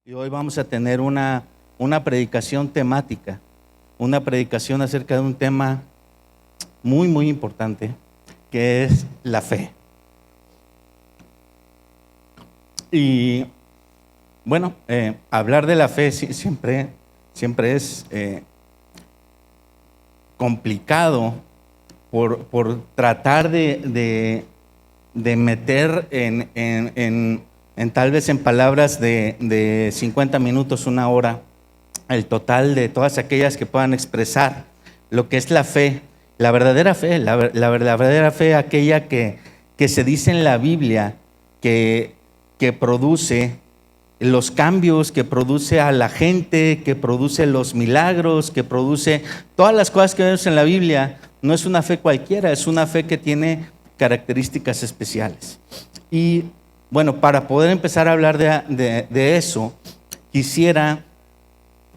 Y hoy vamos a tener una predicación temática, una predicación acerca de un tema muy, muy importante, que es la fe. Y bueno, hablar de la fe siempre es complicado por tratar de meter en tal vez en palabras de 50 minutos, una hora, el total de todas aquellas que puedan expresar lo que es la fe, la verdadera fe, la verdadera fe, aquella que se dice en la Biblia, que produce los cambios, que produce a la gente, que produce los milagros, que produce todas las cosas que vemos en la Biblia. No es una fe cualquiera, es una fe que tiene características especiales. Y bueno, para poder empezar a hablar de eso, quisiera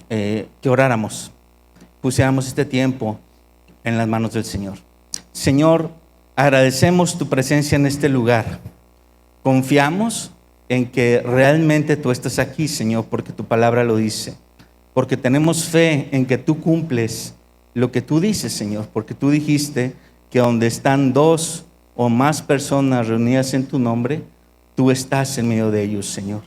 que oráramos, pusiéramos este tiempo en las manos del Señor. Señor, agradecemos tu presencia en este lugar. Confiamos en que realmente tú estás aquí, Señor, porque tu palabra lo dice. Porque tenemos fe en que tú cumples lo que tú dices, Señor, porque tú dijiste que donde están dos o más personas reunidas en tu nombre, tú estás en medio de ellos, Señor.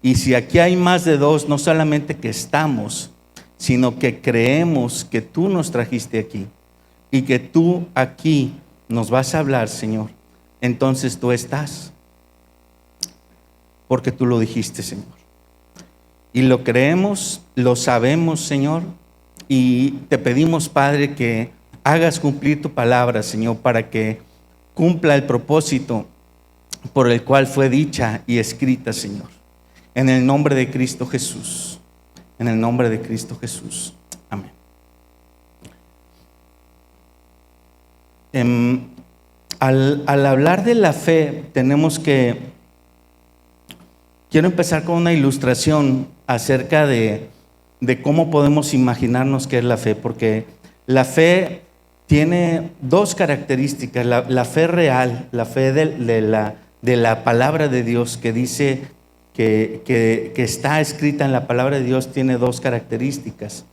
Y si aquí hay más de dos, no solamente que estamos, sino que creemos que tú nos trajiste aquí y que tú aquí nos vas a hablar, Señor, entonces tú estás, porque tú lo dijiste, Señor. Y lo creemos, lo sabemos, Señor, y te pedimos, Padre, que hagas cumplir tu palabra, Señor, para que cumpla el propósito por el cual fue dicha y escrita, Señor. En el nombre de Cristo Jesús. En el nombre de Cristo Jesús. Amén. Al hablar de la fe, quiero empezar con una ilustración acerca de cómo podemos imaginarnos qué es la fe, porque la fe tiene dos características. La fe real, la fe de la palabra de Dios, que dice que está escrita en la palabra de Dios, tiene dos características.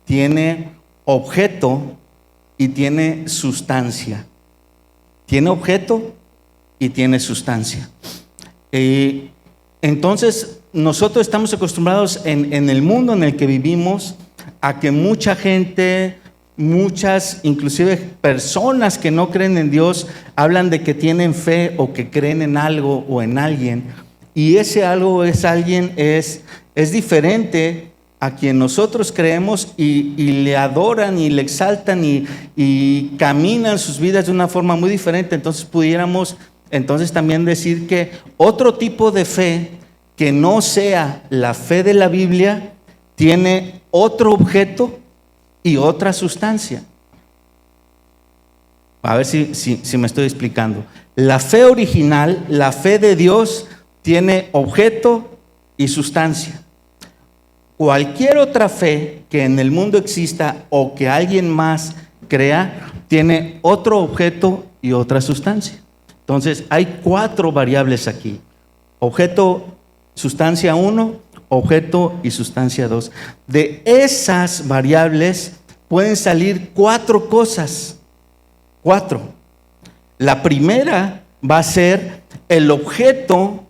Tiene objeto y tiene sustancia. Tiene objeto y tiene sustancia. Entonces, nosotros estamos acostumbrados en el mundo en el que vivimos a que mucha gente, muchas, inclusive personas que no creen en Dios, hablan de que tienen fe o que creen en algo o en alguien, y ese algo es alguien es diferente a quien nosotros creemos, y le adoran y le exaltan y caminan sus vidas de una forma muy diferente. Entonces pudiéramos también decir que otro tipo de fe que no sea la fe de la Biblia tiene otro objeto y otra sustancia. A ver si me estoy explicando. La fe original, la fe de Dios, tiene objeto y sustancia. Cualquier otra fe que en el mundo exista o que alguien más crea, tiene otro objeto y otra sustancia. Entonces hay 4 variables aquí: objeto, sustancia 1, objeto y sustancia 2. De esas variables pueden salir 4 cosas. 4. La primera va a ser el objeto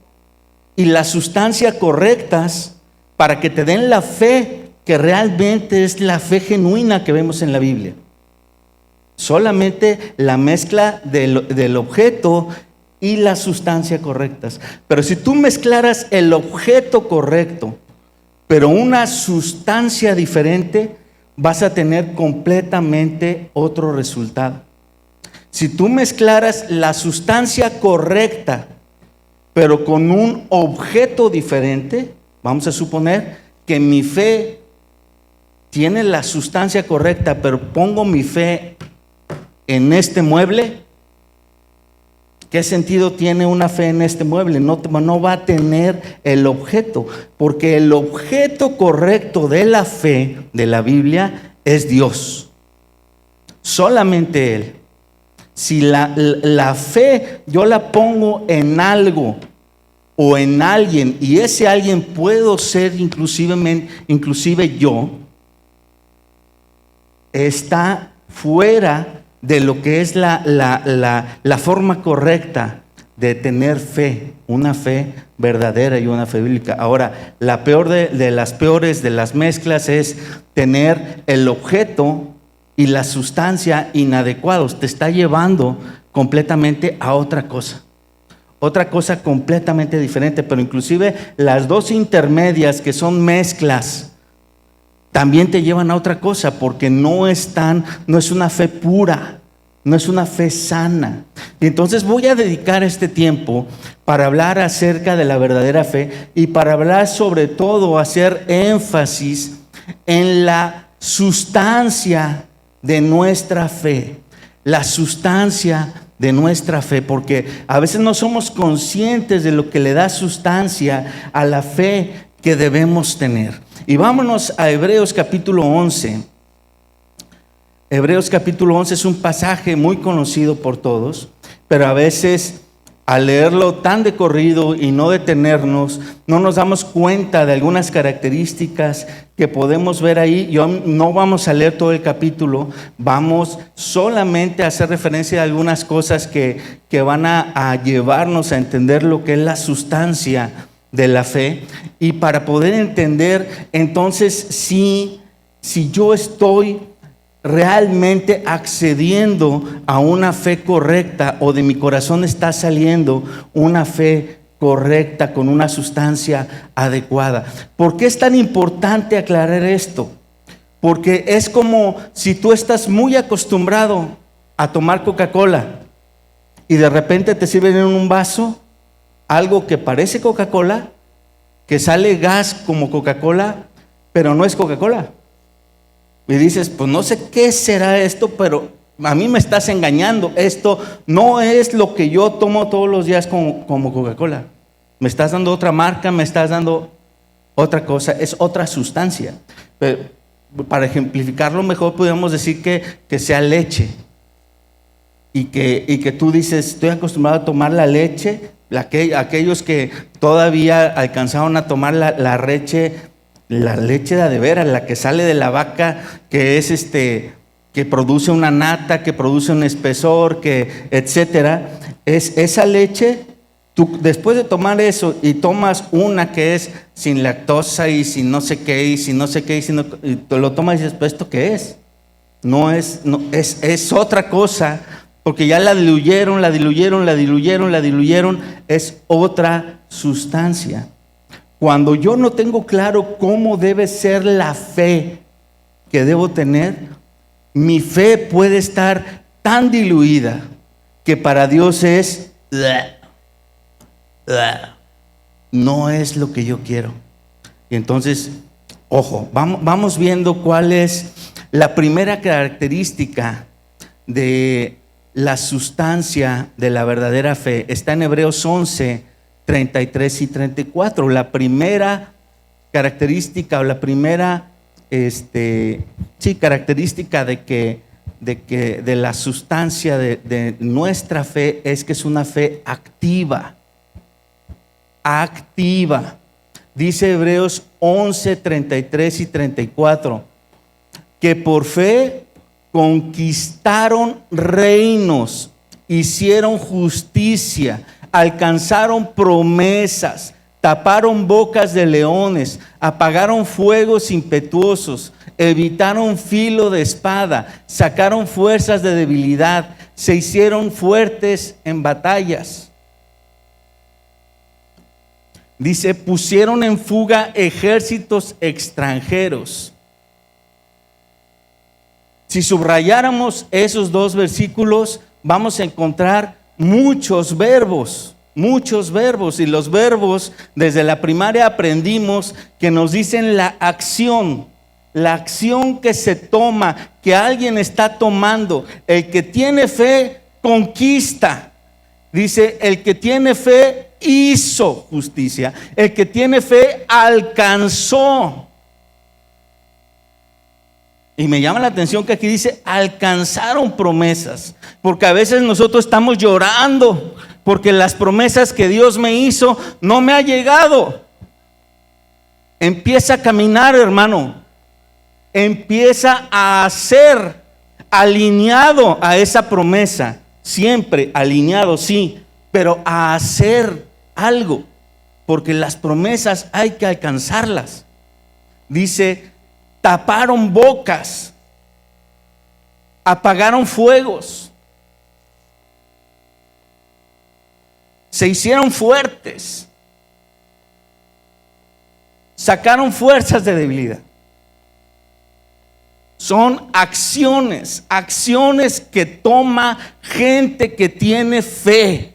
y la sustancia correctas para que te den la fe que realmente es la fe genuina que vemos en la Biblia. Solamente la mezcla del objeto y la sustancia correctas. Pero si tú mezclaras el objeto correcto, pero una sustancia diferente, vas a tener completamente otro resultado. Si tú mezclaras la sustancia correcta, pero con un objeto diferente, vamos a suponer que mi fe tiene la sustancia correcta, pero pongo mi fe en este mueble, ¿qué sentido tiene una fe en este mueble? No va a tener el objeto, porque el objeto correcto de la fe de la Biblia es Dios. Solamente Él. Si la fe yo la pongo en algo o en alguien, y ese alguien puedo ser inclusive yo, está fuera de lo que es la forma correcta de tener fe, una fe verdadera y una fe bíblica. Ahora, la peor de las peores de las mezclas es tener el objeto y la sustancia inadecuados. Te está llevando completamente a otra cosa completamente diferente. Pero inclusive las dos intermedias, que son mezclas, también te llevan a otra cosa, porque no es una fe pura, no es una fe sana. Y entonces voy a dedicar este tiempo para hablar acerca de la verdadera fe, y para hablar sobre todo, hacer énfasis en la sustancia de nuestra fe, la sustancia de nuestra fe, porque a veces no somos conscientes de lo que le da sustancia a la fe que debemos tener. Y vámonos a Hebreos capítulo 11. Hebreos capítulo 11 es un pasaje muy conocido por todos, pero a veces al leerlo tan de corrido y no detenernos, no nos damos cuenta de algunas características que podemos ver ahí. No vamos a leer todo el capítulo, vamos solamente a hacer referencia a algunas cosas que van a llevarnos a entender lo que es la sustancia de la fe. Y para poder entender entonces si yo estoy realmente accediendo a una fe correcta, o de mi corazón está saliendo una fe correcta con una sustancia adecuada. ¿Por qué es tan importante aclarar esto? Porque es como si tú estás muy acostumbrado a tomar Coca-Cola y de repente te sirven en un vaso algo que parece Coca-Cola, que sale gas como Coca-Cola, pero no es Coca-Cola. Y dices, pues no sé qué será esto, pero a mí me estás engañando. Esto no es lo que yo tomo todos los días como Coca-Cola. Me estás dando otra marca, me estás dando otra cosa, es otra sustancia. Pero para ejemplificarlo mejor, podríamos decir que sea leche. Y que tú dices, estoy acostumbrado a tomar la leche. Aquellos que todavía alcanzaron a tomar la leche de veras, la que sale de la vaca, que es que produce una nata, que produce un espesor, que etcétera. Es esa leche. Tú después de tomar eso y tomas una que es sin lactosa y sin no sé qué y sin no sé qué y tú lo tomas y dices, pues ¿esto qué es? Es otra cosa, porque ya la diluyeron, es otra sustancia. Cuando yo no tengo claro cómo debe ser la fe que debo tener, mi fe puede estar tan diluida que para Dios es no es lo que yo quiero. Y entonces, ojo, vamos viendo cuál es la primera característica de la sustancia de la verdadera fe. Está en Hebreos 11, 33 y 34. La primera característica, o la primera característica de la sustancia de nuestra fe es que es una fe activa. Dice Hebreos 11, 33 y 34, que por fe conquistaron reinos, hicieron justicia, alcanzaron promesas, taparon bocas de leones, apagaron fuegos impetuosos, evitaron filo de espada, sacaron fuerzas de debilidad, se hicieron fuertes en batallas. Dice, pusieron en fuga ejércitos extranjeros. Si subrayáramos esos dos versículos, vamos a encontrar muchos verbos, y los verbos desde la primaria aprendimos que nos dicen la acción que se toma, que alguien está tomando. El que tiene fe conquista. Dice, el que tiene fe hizo justicia, el que tiene fe alcanzó. Y me llama la atención que aquí dice alcanzaron promesas, porque a veces nosotros estamos llorando porque las promesas que Dios me hizo no me ha llegado. Empieza a caminar, hermano. Empieza a ser alineado a esa promesa. Siempre alineado, sí, pero a hacer algo, porque las promesas hay que alcanzarlas. Dice, taparon bocas, apagaron fuegos, se hicieron fuertes, sacaron fuerzas de debilidad. Son acciones que toma gente que tiene fe.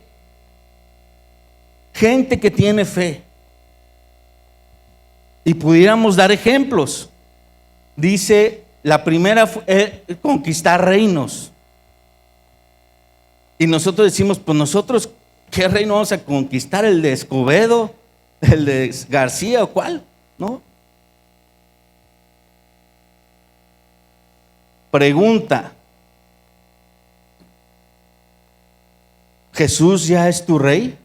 Gente que tiene fe. Y pudiéramos dar ejemplos. Dice, la primera fue conquistar reinos. Y nosotros decimos, pues nosotros, ¿qué reino vamos a conquistar? ¿El de Escobedo? ¿El de García o cuál? ¿No? Pregunta: ¿Jesús ya es tu rey?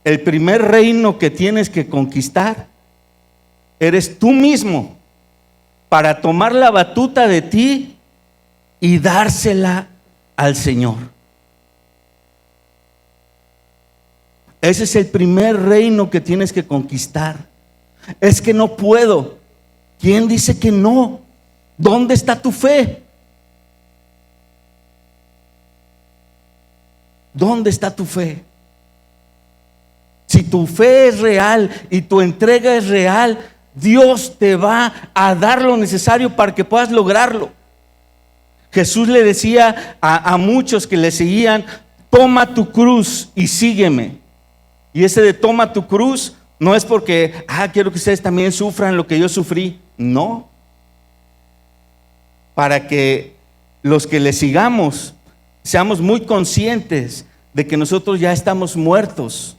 El primer reino que tienes que conquistar eres tú mismo, para tomar la batuta de ti y dársela al Señor. Ese es el primer reino que tienes que conquistar. Es que no puedo. ¿Quién dice que no? ¿Dónde está tu fe? ¿Dónde está tu fe? Si tu fe es real y tu entrega es real, Dios te va a dar lo necesario para que puedas lograrlo. Jesús le decía a muchos que le seguían: toma tu cruz y sígueme. Y ese de toma tu cruz no es porque quiero que ustedes también sufran lo que yo sufrí. No. Para que los que le sigamos seamos muy conscientes de que nosotros ya estamos muertos.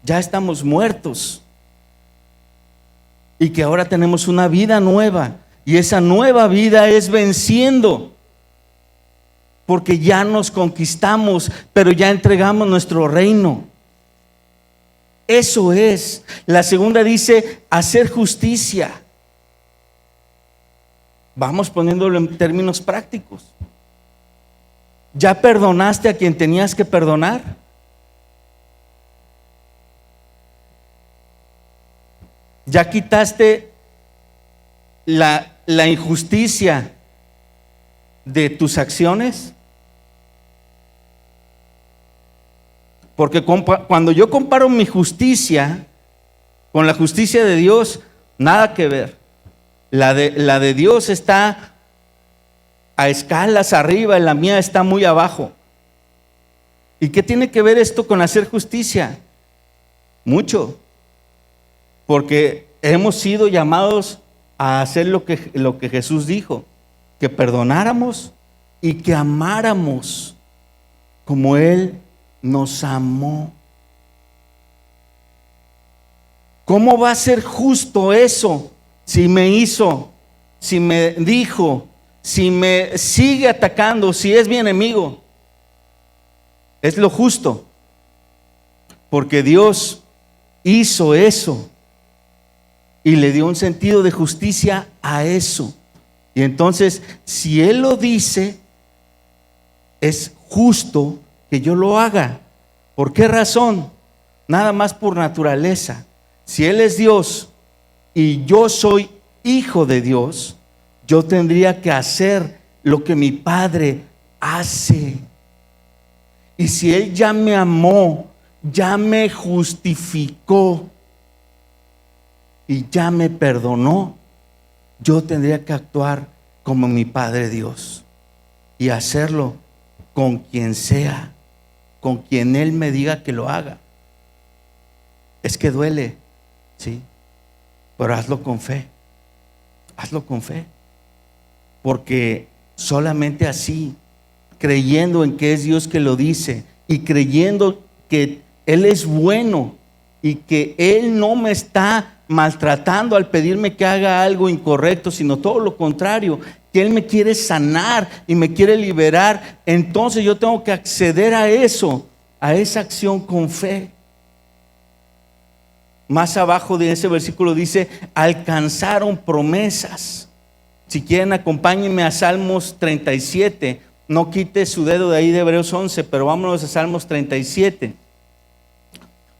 Ya estamos muertos. Y que ahora tenemos una vida nueva. Y esa nueva vida es venciendo. Porque ya nos conquistamos, pero ya entregamos nuestro reino. Eso es. La segunda dice hacer justicia. Vamos poniéndolo en términos prácticos. ¿Ya perdonaste a quien tenías que perdonar? ¿Ya quitaste la injusticia de tus acciones? Porque cuando yo comparo mi justicia con la justicia de Dios, nada que ver. La de Dios está a escalas arriba y la mía está muy abajo. ¿Y qué tiene que ver esto con hacer justicia? Mucho. Porque hemos sido llamados a hacer lo que Jesús dijo: que perdonáramos y que amáramos como Él nos amó. ¿Cómo va a ser justo eso? Si me hizo, si me dijo, si me sigue atacando, si es mi enemigo. Es lo justo, porque Dios hizo eso y le dio un sentido de justicia a eso. Y entonces, si Él lo dice, es justo que yo lo haga. ¿Por qué razón? Nada más por naturaleza. Si Él es Dios y yo soy hijo de Dios, yo tendría que hacer lo que mi Padre hace. Y si Él ya me amó, ya me justificó y ya me perdonó, yo tendría que actuar como mi Padre Dios y hacerlo con quien sea, con quien Él me diga que lo haga. Es que duele, sí, pero hazlo con fe. Hazlo con fe, porque solamente así, creyendo en que es Dios que lo dice y creyendo que Él es bueno y que Él no me está maltratando al pedirme que haga algo incorrecto, sino todo lo contrario, que Él me quiere sanar y me quiere liberar, entonces yo tengo que acceder a eso, a esa acción con fe. Más abajo de ese versículo dice, alcanzaron promesas. Si quieren, acompáñenme a Salmos 37. No quite su dedo de ahí de Hebreos 11, pero vámonos a Salmos 37.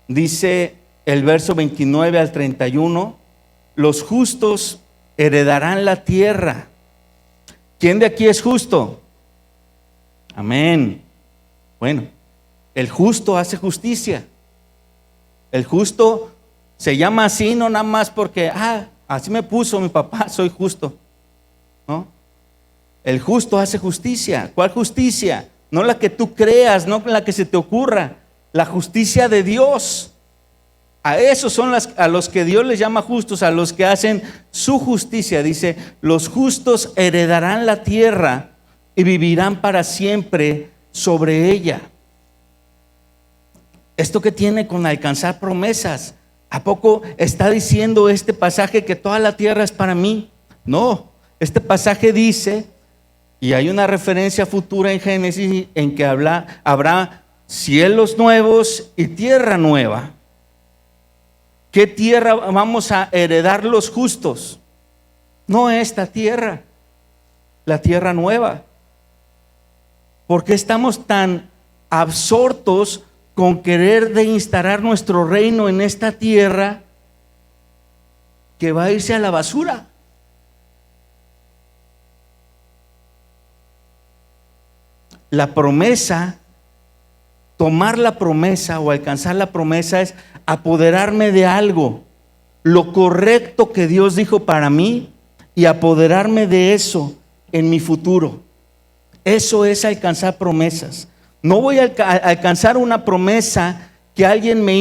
Dice el verso 29 al 31, los justos heredarán la tierra. ¿Quién de aquí es justo? Amén. Bueno, el justo hace justicia. El justo se llama así no nada más porque, así me puso mi papá, soy justo. ¿No? El justo hace justicia. ¿Cuál justicia? No la que tú creas, no la que se te ocurra. La justicia de Dios. A esos son a los que Dios les llama justos, a los que hacen su justicia. Dice, los justos heredarán la tierra y vivirán para siempre sobre ella. ¿Esto qué tiene con alcanzar promesas? ¿A poco está diciendo este pasaje que toda la tierra es para mí? No, este pasaje dice, y hay una referencia futura en Génesis en que habrá cielos nuevos y tierra nueva. ¿Qué tierra vamos a heredar los justos? No esta tierra, la tierra nueva. ¿Por qué estamos tan absortos con querer de instalar nuestro reino en esta tierra que va a irse a la basura? La promesa, tomar la promesa o alcanzar la promesa es apoderarme de algo, lo correcto que Dios dijo para mí, y apoderarme de eso en mi futuro. Eso es alcanzar promesas. No voy a alcanzar una promesa que alguien me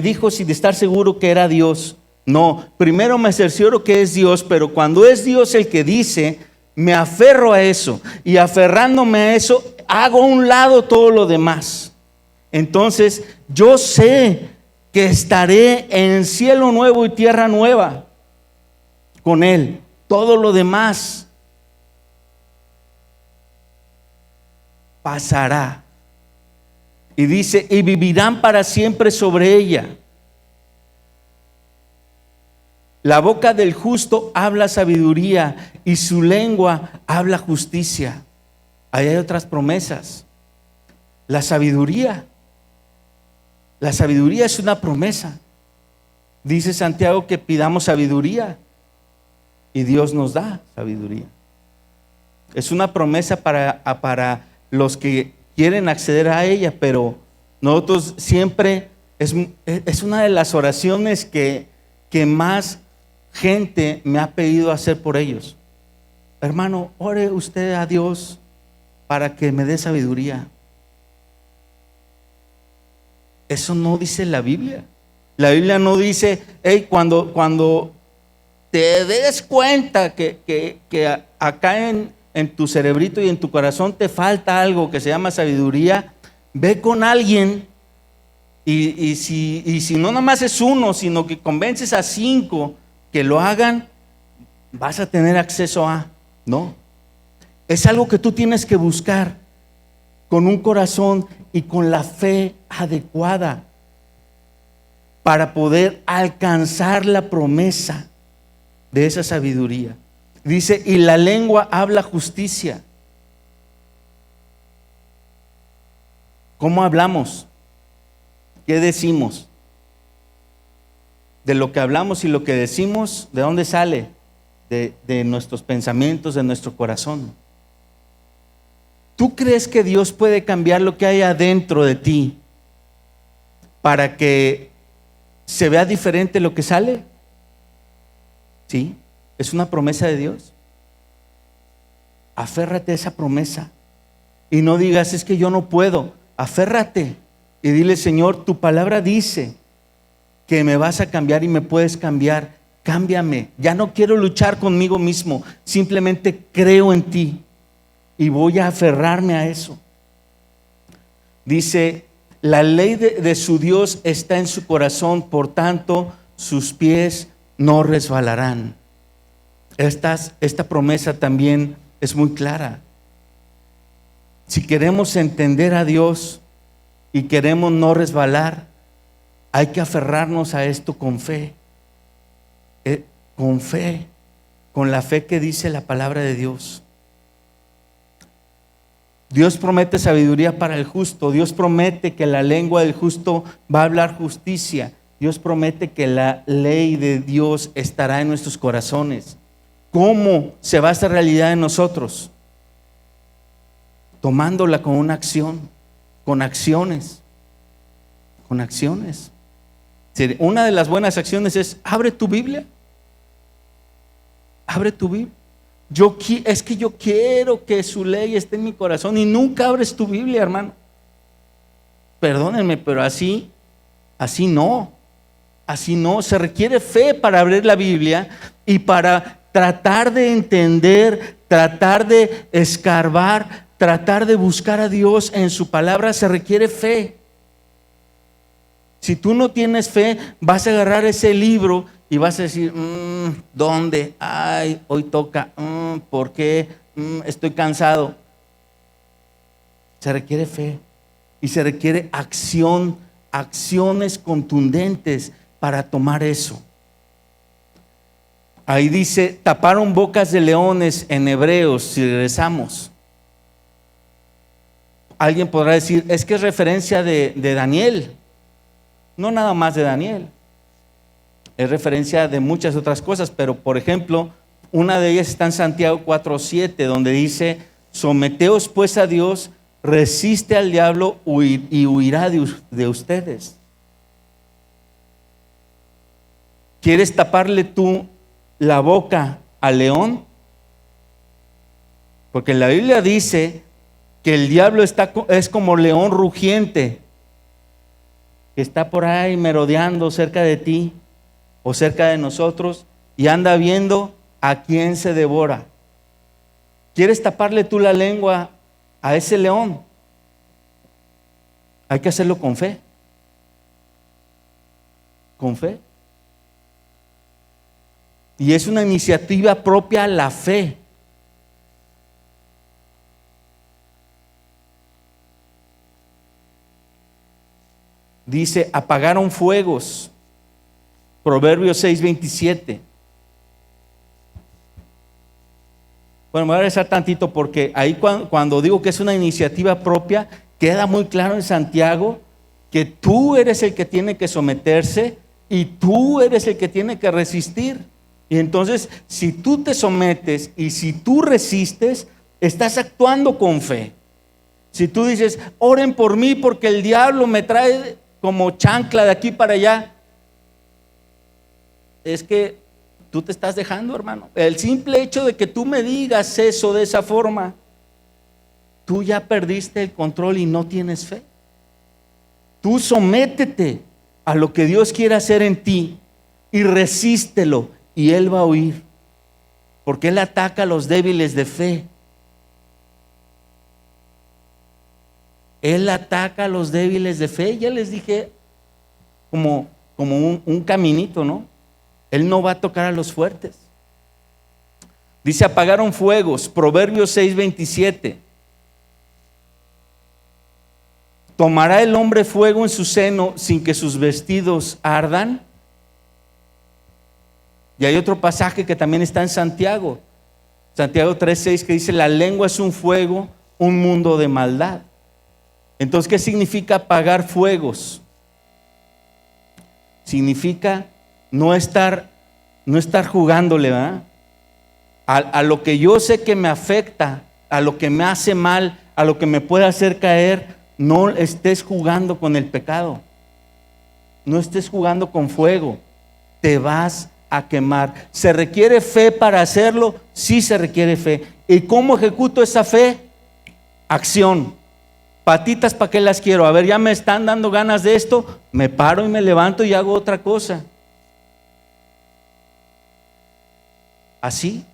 dijo sin estar seguro que era Dios. No, primero me cercioro que es Dios, pero cuando es Dios el que dice, me aferro a eso, y aferrándome a eso, hago a un lado todo lo demás. Entonces, yo sé que estaré en cielo nuevo y tierra nueva con Él. Todo lo demás pasará. Y dice, y vivirán para siempre sobre ella. La boca del justo habla sabiduría y su lengua habla justicia. Ahí hay otras promesas. La sabiduría es una promesa. Dice Santiago que pidamos sabiduría y Dios nos da sabiduría. Es una promesa para los que quieren acceder a ella, pero nosotros siempre, es una de las oraciones que más gente me ha pedido hacer por ellos. Hermano, ore usted a Dios para que me dé sabiduría. Eso no dice la Biblia. La Biblia no dice, hey, cuando te des cuenta que acá en tu cerebrito y en tu corazón te falta algo que se llama sabiduría, ve con alguien y si no nomás es uno, sino que convences a 5 que lo hagan, vas a tener acceso a, ¿no? Es algo que tú tienes que buscar con un corazón y con la fe adecuada para poder alcanzar la promesa de esa sabiduría. Dice, y la lengua habla justicia. ¿Cómo hablamos? ¿Qué decimos? De lo que hablamos y lo que decimos, ¿de dónde sale? De nuestros pensamientos, de nuestro corazón. ¿Tú crees que Dios puede cambiar lo que hay adentro de ti para que se vea diferente lo que sale? Sí, es una promesa de Dios. Aférrate a esa promesa y no digas, es que yo no puedo. Aférrate y dile, Señor, tu palabra dice que me vas a cambiar y me puedes cambiar. Cámbiame, ya no quiero luchar conmigo mismo, simplemente creo en ti y voy a aferrarme a eso. Dice, la ley de su Dios está en su corazón, por tanto sus pies no resbalarán. esta promesa también es muy clara. Si queremos entender a Dios y queremos no resbalar, hay que aferrarnos a esto con fe. Con fe, con la fe que dice la palabra de Dios. Dios promete sabiduría para el justo. Dios promete que la lengua del justo va a hablar justicia. Dios promete que la ley de Dios estará en nuestros corazones. ¿Cómo se va a hacer realidad en nosotros? Tomándola con una acción, con acciones. Con acciones. Una de las buenas acciones es: abre tu Biblia. Abre tu Biblia. Es que yo quiero que su ley esté en mi corazón, y nunca abres tu Biblia, hermano. Perdónenme, pero así no. Así no. Se requiere fe para abrir la Biblia y para tratar de entender, tratar de escarbar, tratar de buscar a Dios en su palabra. Se requiere fe. Si tú no tienes fe, vas a agarrar ese libro y vas a decir: ¿dónde? Ay, hoy toca. ¿Por qué? Estoy cansado. Se requiere fe y se requiere acción, acciones contundentes para tomar eso. Ahí dice: taparon bocas de leones en Hebreos. Si regresamos, alguien podrá decir: es que es referencia de Daniel. No nada más de Daniel, es referencia de muchas otras cosas, pero por ejemplo, una de ellas está en Santiago 4:7, donde dice: someteos pues a Dios, resiste al diablo y huirá de ustedes. ¿Quieres taparle tú la boca al león? Porque la Biblia dice que el diablo es como león rugiente, que está por ahí merodeando cerca de ti o cerca de nosotros, y anda viendo a quién se devora. ¿Quieres taparle tú la lengua a ese león? Hay que hacerlo con fe. Con fe. Y es una iniciativa propia la fe. Dice: apagaron fuegos. Proverbios 6:27. Bueno, me voy a regresar tantito, porque ahí cuando digo que es una iniciativa propia, queda muy claro en Santiago que tú eres el que tiene que someterse y tú eres el que tiene que resistir. Y entonces, si tú te sometes y si tú resistes, estás actuando con fe. Si tú dices: oren por mí porque el diablo me trae como chancla de aquí para allá, es que tú te estás dejando, hermano. El simple hecho de que tú me digas eso de esa forma, tú ya perdiste el control y no tienes fe. Tú sométete a lo que Dios quiere hacer en ti y resístelo, y Él va a huir, porque Él ataca a los débiles de fe. Él ataca a los débiles de fe. Ya les dije, como un caminito, ¿no? Él no va a tocar a los fuertes. Dice: apagaron fuegos. Proverbios 6:27. ¿Tomará el hombre fuego en su seno sin que sus vestidos ardan? Y hay otro pasaje que también está en Santiago 3:6, que dice: la lengua es un fuego, un mundo de maldad. Entonces, ¿qué significa apagar fuegos? Significa no estar jugándole, ¿verdad? A lo que yo sé que me afecta, a lo que me hace mal, a lo que me puede hacer caer. No estés jugando con el pecado. No estés jugando con fuego. Te vas a quemar. ¿Se requiere fe para hacerlo? Sí, se requiere fe. ¿Y cómo ejecuto esa fe? Acción. Patitas, ¿para qué las quiero? A ver, ya me están dando ganas de esto, me paro y me levanto y hago otra cosa. Así,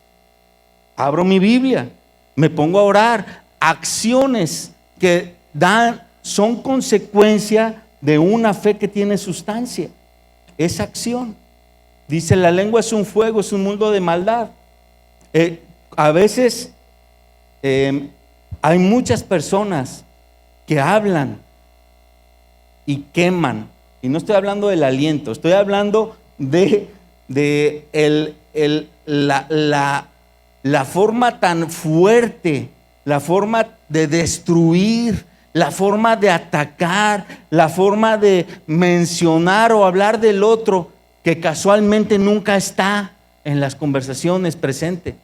abro mi Biblia, me pongo a orar. Acciones que son consecuencia de una fe que tiene sustancia. Esa acción. Dice: la lengua es un fuego, es un mundo de maldad. A veces hay muchas personas que hablan y queman. Y no estoy hablando del aliento, estoy hablando de la forma tan fuerte, la forma de destruir, la forma de atacar, la forma de mencionar o hablar del otro que casualmente nunca está en las conversaciones presente.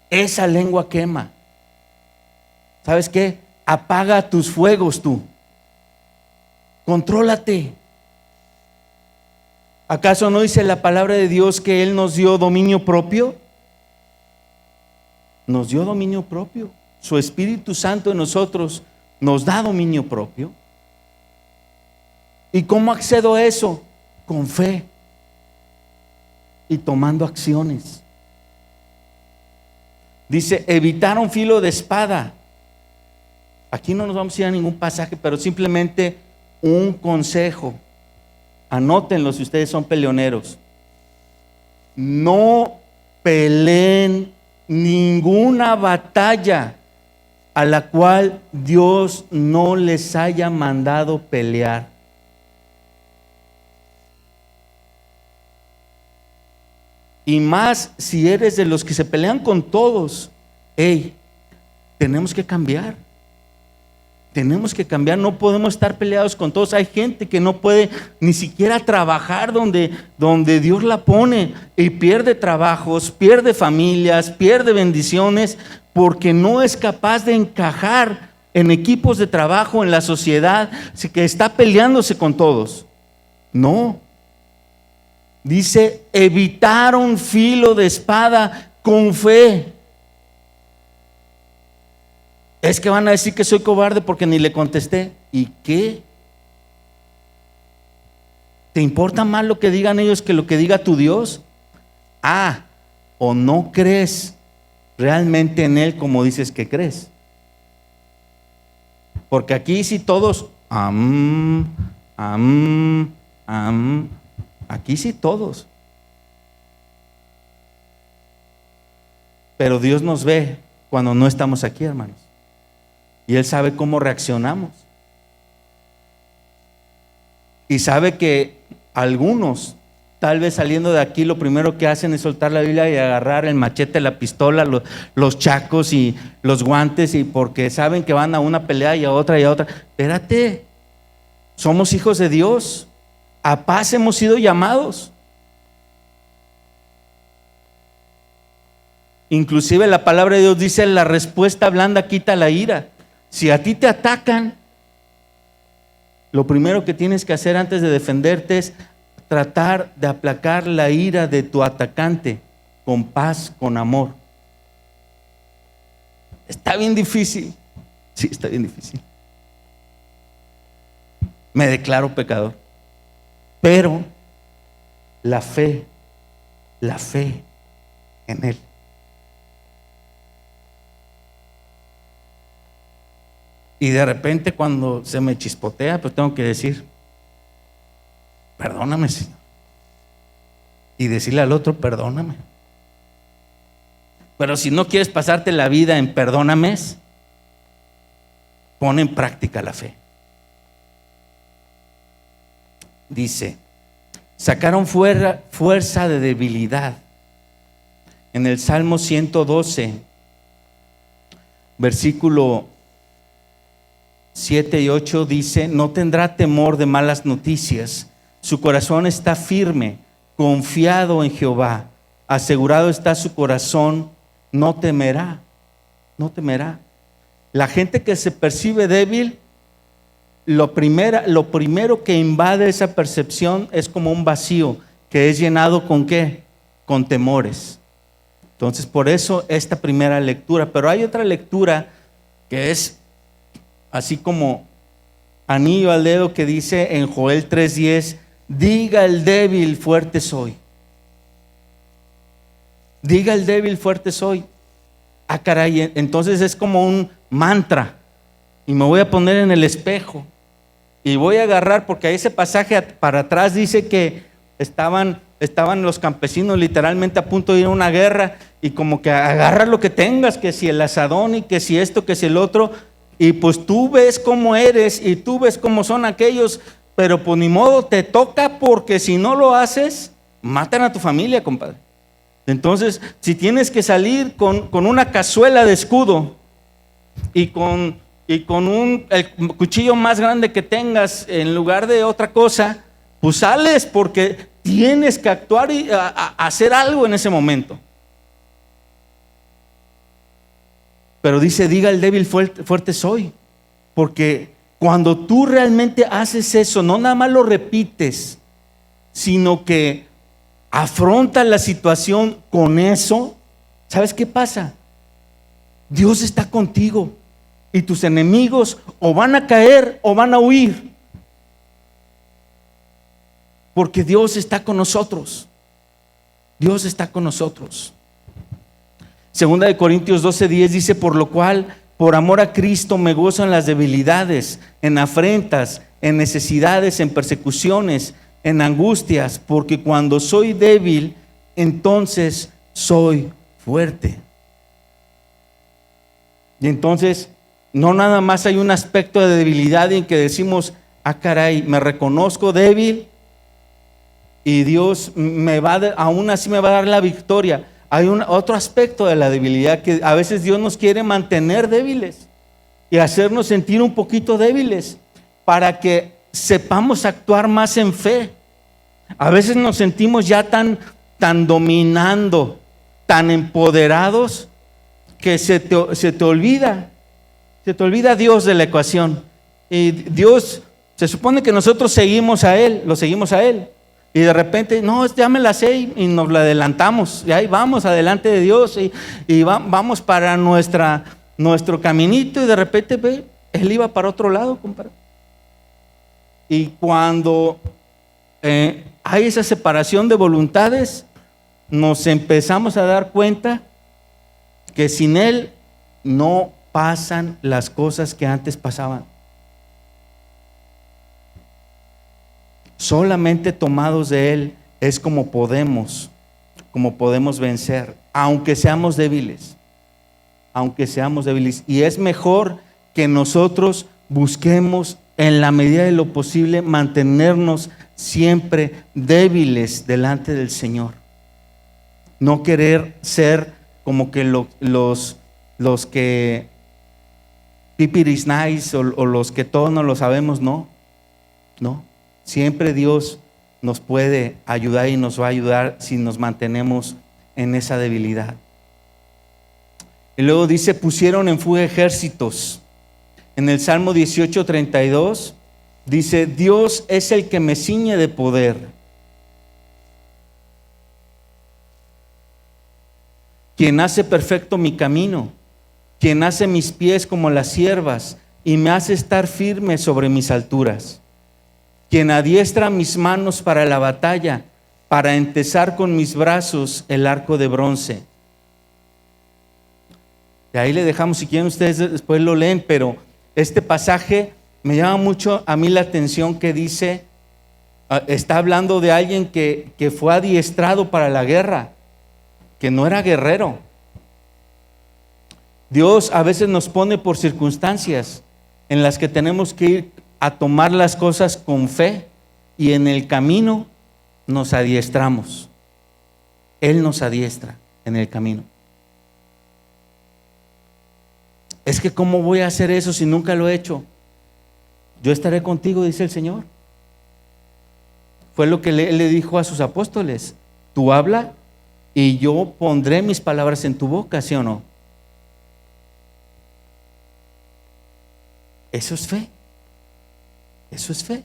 Esa lengua quema. ¿Sabes qué? Apaga tus fuegos tú. Contrólate. ¿Acaso no dice la palabra de Dios que Él nos dio dominio propio? Nos dio dominio propio. Su Espíritu Santo en nosotros nos da dominio propio. ¿Y cómo accedo a eso? Con fe y tomando acciones. Dice, evitaron filo de espada. Aquí no nos vamos a ir a ningún pasaje, pero simplemente un consejo. Anótenlo si ustedes son peleoneros. No peleen ninguna batalla a la cual Dios no les haya mandado pelear. Y más si eres de los que se pelean con todos. Tenemos que cambiar. Tenemos que cambiar, no podemos estar peleados con todos. Hay gente que no puede ni siquiera trabajar donde Dios la pone y pierde trabajos, pierde familias, pierde bendiciones porque no es capaz de encajar en equipos de trabajo, en la sociedad, así que está peleándose con todos. No. Dice, evitaron filo de espada con fe. Es que van a decir que soy cobarde porque ni le contesté. ¿Y qué? ¿Te importa más lo que digan ellos que lo que diga tu Dios? ¿O no crees realmente en Él como dices que crees? Porque aquí sí todos, aquí sí todos. Pero Dios nos ve cuando no estamos aquí, hermanos. Y Él sabe cómo reaccionamos. Y sabe que algunos, tal vez saliendo de aquí, lo primero que hacen es soltar la Biblia y agarrar el machete, la pistola, los chacos y los guantes, y porque saben que van a una pelea y a otra y a otra. Espérate, somos hijos de Dios. A paz hemos sido llamados. Inclusive la palabra de Dios dice: la respuesta blanda quita la ira. Si a ti te atacan, lo primero que tienes que hacer antes de defenderte es tratar de aplacar la ira de tu atacante con paz, con amor. Está bien difícil. Sí, está bien difícil. Me declaro pecador. Pero la fe en Él. Y de repente cuando se me chispotea, pues tengo que decir: perdóname, Señor. Y decirle al otro: perdóname. Pero si no quieres pasarte la vida en perdónames, pon en práctica la fe. Dice: sacaron fuerza de debilidad. En el Salmo 112, versículo 7 y 8 dice: no tendrá temor de malas noticias, su corazón está firme, confiado en Jehová, asegurado está su corazón, no temerá, no temerá. La gente que se percibe débil, lo primero que invade esa percepción es como un vacío que es llenado ¿con qué? Con temores. Entonces, por eso esta primera lectura. Pero hay otra lectura que es así como anillo al dedo, que dice en Joel 3:10: diga el débil, fuerte soy. Diga el débil, fuerte soy. Caray, entonces es como un mantra. Y me voy a poner en el espejo y voy a agarrar, porque ese pasaje para atrás dice que estaban estaban los campesinos literalmente a punto de ir a una guerra y como que agarra lo que tengas, que si el asadón y que si esto, que si el otro, y pues tú ves cómo eres y tú ves cómo son aquellos, pero pues ni modo, te toca, porque si no lo haces, matan a tu familia, compadre. Entonces, si tienes que salir con una cazuela de escudo y con el cuchillo más grande que tengas en lugar de otra cosa, pues sales, porque tienes que actuar y hacer algo en ese momento. Pero dice, diga el débil, fuerte soy. Porque cuando tú realmente haces eso, no nada más lo repites, sino que afrontas la situación con eso, ¿sabes qué pasa? Dios está contigo y tus enemigos o van a caer o van a huir. Porque Dios está con nosotros. Dios está con nosotros. Segunda de Corintios 12:10 dice, por lo cual, por amor a Cristo me gozo en las debilidades, en afrentas, en necesidades, en persecuciones, en angustias, porque cuando soy débil, entonces soy fuerte. Y entonces, no nada más hay un aspecto de debilidad en que decimos, ah caray, me reconozco débil y Dios aún así me va a dar la victoria. Hay otro aspecto de la debilidad, que a veces Dios nos quiere mantener débiles y hacernos sentir un poquito débiles para que sepamos actuar más en fe. A veces nos sentimos ya tan dominando, tan empoderados, que se te olvida Dios de la ecuación. Y Dios, se supone que nosotros seguimos a Él, lo seguimos a Él. Y de repente, no, ya me la sé, y nos la adelantamos. Y ahí vamos adelante de Dios y vamos para nuestro caminito, y de repente ve, Él iba para otro lado, compadre. Y cuando hay esa separación de voluntades, nos empezamos a dar cuenta que sin Él no pasan las cosas que antes pasaban. Solamente tomados de Él es como podemos vencer, aunque seamos débiles. Y es mejor que nosotros busquemos, en la medida de lo posible, mantenernos siempre débiles delante del Señor. No querer ser como que los que pipiris nice, o los que todos no lo sabemos. No. Siempre Dios nos puede ayudar y nos va a ayudar si nos mantenemos en esa debilidad. Y luego dice, pusieron en fuga ejércitos. En el Salmo 18:32 dice, Dios es el que me ciñe de poder. Quien hace perfecto mi camino, quien hace mis pies como las ciervas y me hace estar firme sobre mis alturas. Quien adiestra mis manos para la batalla, para entesar con mis brazos el arco de bronce. De ahí le dejamos, si quieren ustedes después lo leen, pero este pasaje me llama mucho a mí la atención, que dice, está hablando de alguien que fue adiestrado para la guerra, que no era guerrero. Dios a veces nos pone por circunstancias en las que tenemos que ir a tomar las cosas con fe, y en el camino nos adiestramos. Él nos adiestra en el camino. Es que ¿cómo voy a hacer eso si nunca lo he hecho? Yo estaré contigo, dice el Señor. Fue lo que le dijo a sus apóstoles. Tú habla y yo pondré mis palabras en tu boca, ¿sí o no? Eso es fe. Eso es fe.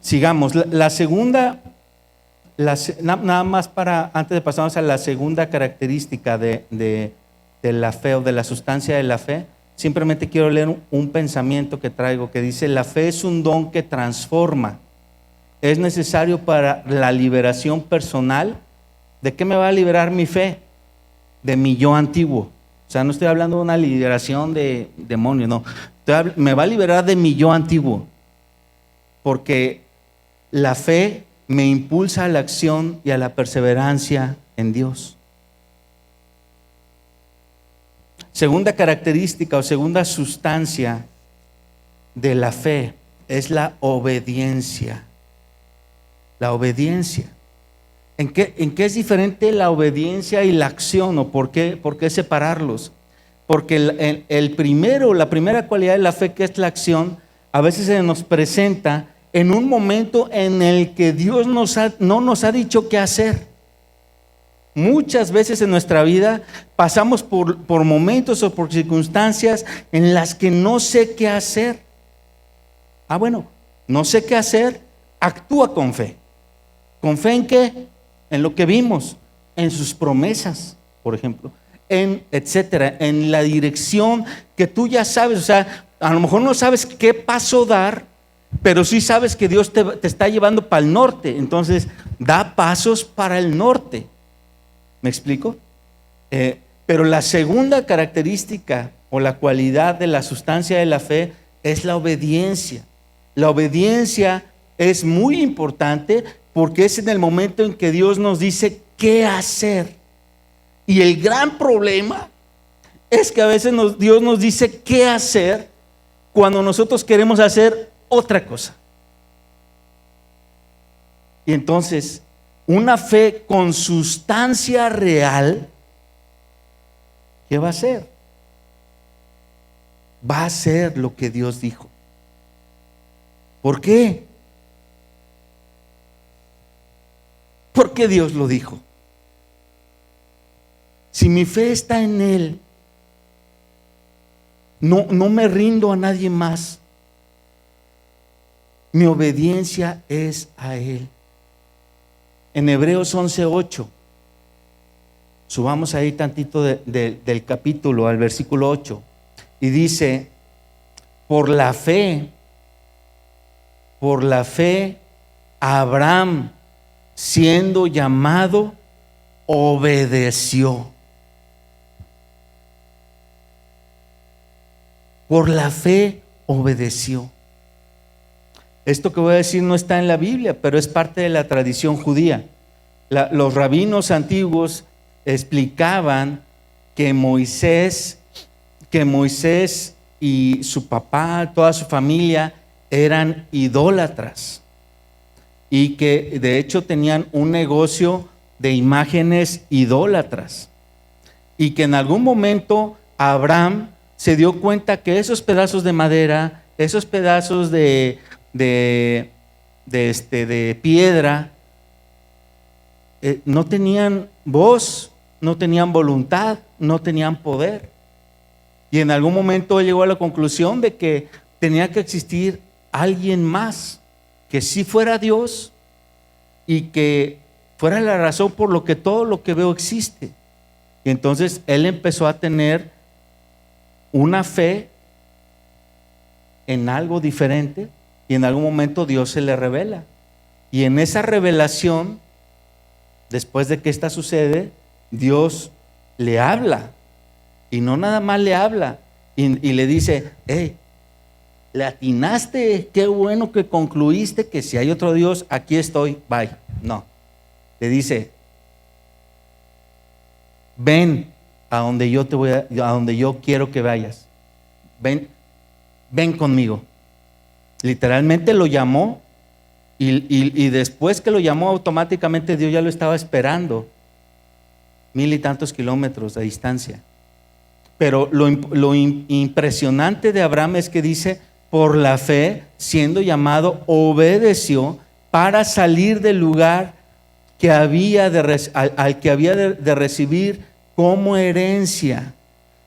Sigamos. La segunda, nada más antes de pasarnos a la segunda característica de la fe, o de la sustancia de la fe, simplemente quiero leer un pensamiento que traigo, que dice: la fe es un don que transforma. Es necesario para la liberación personal. ¿De qué me va a liberar mi fe? De mi yo antiguo. O sea, no estoy hablando de una liberación de demonios, no. Me va a liberar de mi yo antiguo. porque la fe me impulsa a la acción y a la perseverancia en Dios. Segunda característica o segunda sustancia de la fe es la obediencia. La obediencia. ¿En qué es diferente la obediencia y la acción? ¿O por qué separarlos? Porque la primera cualidad de la fe, que es la acción, a veces se nos presenta en un momento en el que Dios no nos ha dicho qué hacer. Muchas veces en nuestra vida pasamos por momentos o por circunstancias en las que no sé qué hacer. Bueno, no sé qué hacer, actúa con fe. ¿Con fe en qué? En lo que vimos, en sus promesas, por ejemplo, etcétera, en la dirección que tú ya sabes. O sea, a lo mejor no sabes qué paso dar, pero sí sabes que Dios te está llevando para el norte. Entonces, da pasos para el norte. ¿Me explico? Pero la segunda característica o la cualidad de la sustancia de la fe es la obediencia. La obediencia es muy importante porque es en el momento en que Dios nos dice qué hacer. Y el gran problema es que a veces Dios nos dice qué hacer cuando nosotros queremos hacer otra cosa. Y entonces, una fe con sustancia real, ¿qué va a hacer? Va a hacer lo que Dios dijo. ¿Por qué? Porque Dios lo dijo. Si mi fe está en Él, no me rindo a nadie más. Mi obediencia es a Él. En Hebreos 11:8, subamos ahí tantito del capítulo al versículo 8, y dice: por la fe, Abraham, siendo llamado, obedeció. Por la fe obedeció. Esto que voy a decir no está en la Biblia, pero es parte de la tradición judía. Los rabinos antiguos explicaban que Moisés y su papá, toda su familia, eran idólatras, y que de hecho tenían un negocio de imágenes idólatras, y que en algún momento Abraham se dio cuenta que esos pedazos de madera, esos pedazos de piedra, no tenían voz, no tenían voluntad, no tenían poder. Y en algún momento él llegó a la conclusión de que tenía que existir alguien más, que sí fuera Dios y que fuera la razón por lo que todo lo que veo existe. Y entonces él empezó a tener una fe en algo diferente, y en algún momento Dios se le revela. Y en esa revelación, después de que esta sucede, Dios le habla. Y no nada más le habla y le dice: hey, le atinaste, qué bueno que concluiste que si hay otro Dios, aquí estoy, bye. No, le dice: ven a donde yo a donde yo quiero que vayas. Ven conmigo. Literalmente lo llamó, y después que lo llamó, automáticamente Dios ya lo estaba esperando, 1000 y tantos kilómetros de distancia. Pero lo impresionante de Abraham es que dice: por la fe, siendo llamado, obedeció para salir del lugar que al que había de recibir como herencia.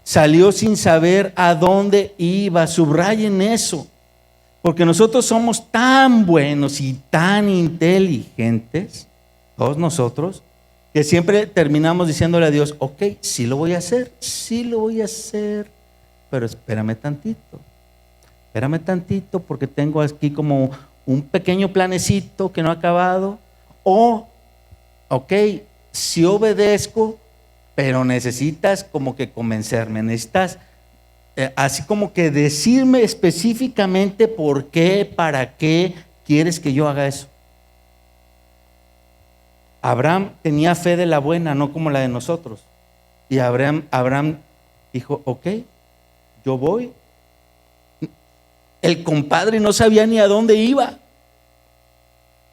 Salió sin saber a dónde iba. Subrayen eso, porque nosotros somos tan buenos y tan inteligentes, todos nosotros, que siempre terminamos diciéndole a Dios: ok, sí lo voy a hacer, pero espérame tantito, porque tengo aquí como un pequeño planecito que no ha acabado. O, ok, sí obedezco, pero necesitas como que convencerme, necesitas así como que decirme específicamente por qué, para qué, ¿quieres que yo haga eso? Abraham tenía fe de la buena, no como la de nosotros. Y Abraham dijo, ok, yo voy. El compadre no sabía ni a dónde iba.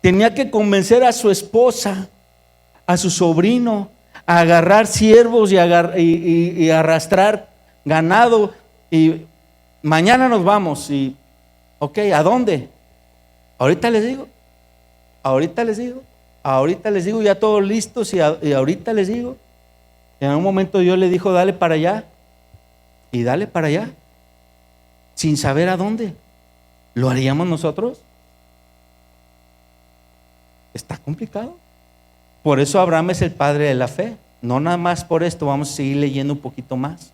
Tenía que convencer a su esposa, a su sobrino, a agarrar siervos y arrastrar ganado. Y mañana nos vamos. Y, ok, ¿a dónde? Ahorita les digo, ya todos listos y ahorita les digo. En un momento Dios le dijo, dale para allá. Y dale para allá, sin saber a dónde. ¿Lo haríamos nosotros? Está complicado. Por eso Abraham es el padre de la fe. No nada más por esto, vamos a seguir leyendo un poquito más.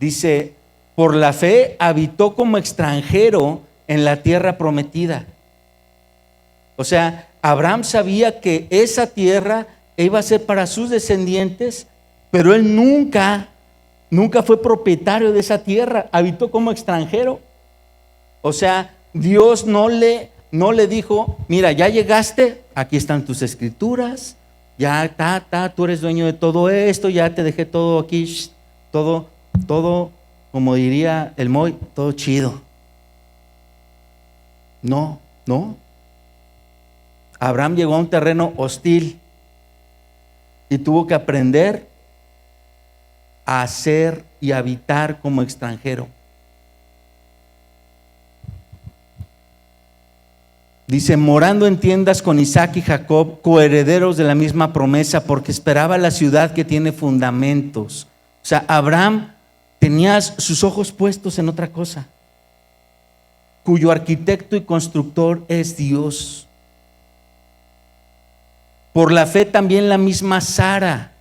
Dice, por la fe habitó como extranjero en la tierra prometida. O sea, Abraham sabía que esa tierra iba a ser para sus descendientes, pero él nunca fue propietario de esa tierra, habitó como extranjero. O sea, Dios no le dijo, mira, ya llegaste, aquí están tus escrituras, ya tú eres dueño de todo esto, ya te dejé todo aquí, todo, como diría el Moy, todo chido. No. Abraham llegó a un terreno hostil y tuvo que aprender a ser y habitar como extranjero. Dice, morando en tiendas con Isaac y Jacob, coherederos de la misma promesa, porque esperaba la ciudad que tiene fundamentos. O sea, Abraham tenía sus ojos puestos en otra cosa, cuyo arquitecto y constructor es Dios. Por la fe también la misma Sara,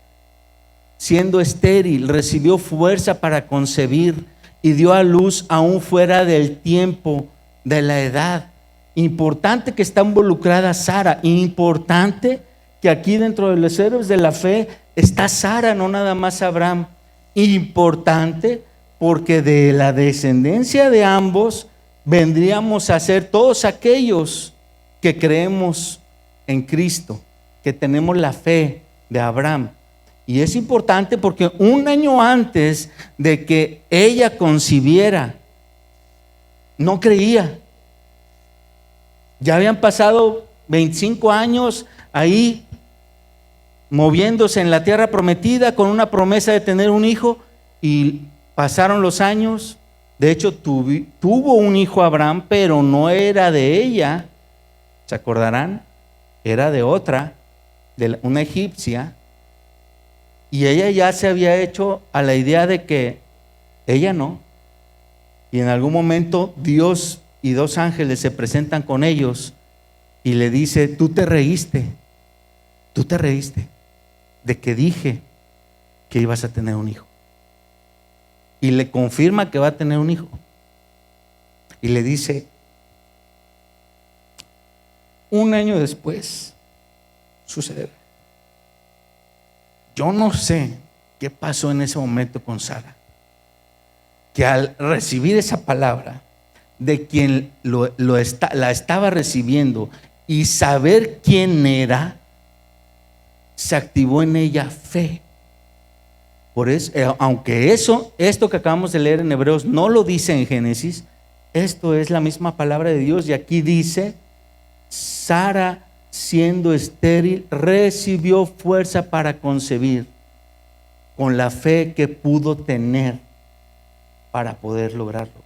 siendo estéril, recibió fuerza para concebir y dio a luz aún fuera del tiempo de la edad. Importante que está involucrada Sara, importante que aquí dentro de los héroes de la fe está Sara, no nada más Abraham. Importante porque de la descendencia de ambos vendríamos a ser todos aquellos que creemos en Cristo, que tenemos la fe de Abraham. Y es importante porque un año antes de que ella concibiera, no creía. Ya habían pasado 25 años ahí moviéndose en la tierra prometida con una promesa de tener un hijo, y pasaron los años. De hecho, tuvo un hijo Abraham, pero no era de ella. ¿Se acordarán? Era de otra, de una egipcia. Y ella ya se había hecho a la idea de que ella no. Y en algún momento Dios y dos ángeles se presentan con ellos y le dice, tú te reíste de que dije que ibas a tener un hijo. Y le confirma que va a tener un hijo. Y le dice, un año después sucederá. Yo no sé qué pasó en ese momento con Sara, que al recibir esa palabra de quien la estaba recibiendo y saber quién era, se activó en ella fe. Por eso, aunque esto que acabamos de leer en Hebreos no lo dice en Génesis, esto es la misma palabra de Dios. Y aquí dice, Sara, siendo estéril, recibió fuerza para concebir con la fe que pudo tener para poder lograrlo.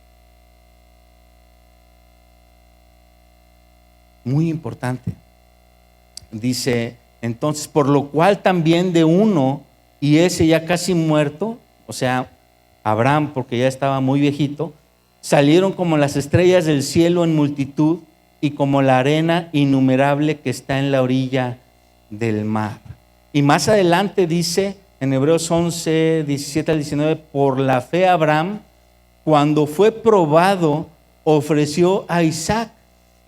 Muy importante. Dice, entonces, por lo cual también de uno, y ese ya casi muerto, o sea, Abraham, porque ya estaba muy viejito, salieron como las estrellas del cielo en multitud y como la arena innumerable que está en la orilla del mar. Y más adelante dice en Hebreos 11, 17 al 19, por la fe Abraham, cuando fue probado, ofreció a Isaac,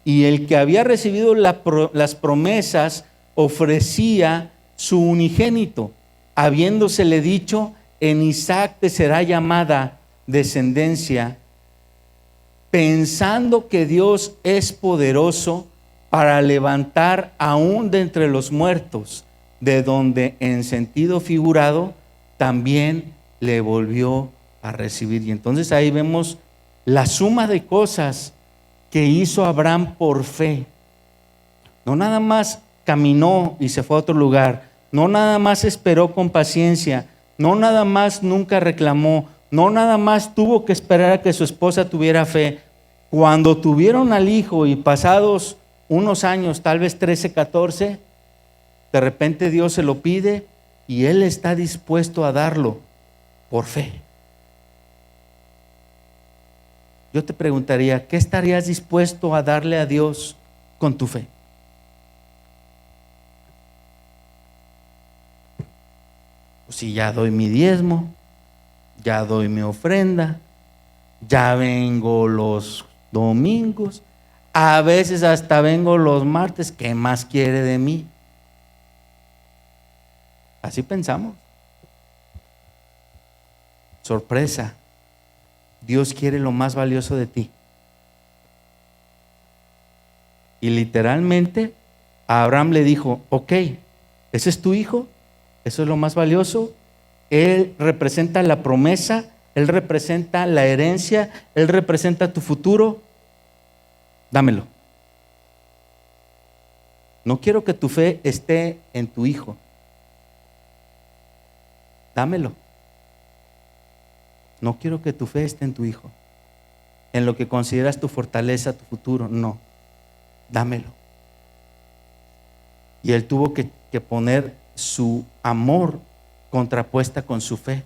y el que había recibido las promesas ofrecía su unigénito, habiéndosele dicho, en Isaac te será llamada descendencia pensando que Dios es poderoso para levantar aún de entre los muertos, de donde en sentido figurado también le volvió a recibir. Y entonces ahí vemos la suma de cosas que hizo Abraham por fe. No nada más caminó y se fue a otro lugar, no nada más esperó con paciencia, no nada más nunca reclamó, no nada más tuvo que esperar a que su esposa tuviera fe. Cuando tuvieron al hijo y pasados unos años, tal vez 13, 14, de repente Dios se lo pide y él está dispuesto a darlo por fe. Yo te preguntaría, ¿qué estarías dispuesto a darle a Dios con tu fe? Pues si ya doy mi diezmo, ya doy mi ofrenda, ya vengo los domingos, a veces hasta vengo los martes, ¿qué más quiere de mí? Así pensamos. Sorpresa, Dios quiere lo más valioso de ti. Y literalmente a Abraham le dijo, ok, ese es tu hijo, eso es lo más valioso. Él representa la promesa, él representa la herencia, él representa tu futuro. Dámelo. No quiero que tu fe esté en tu hijo. Dámelo. No quiero que tu fe esté en tu hijo, en lo que consideras tu fortaleza, tu futuro. No, dámelo. Y él tuvo que poner su amor contrapuesta con su fe.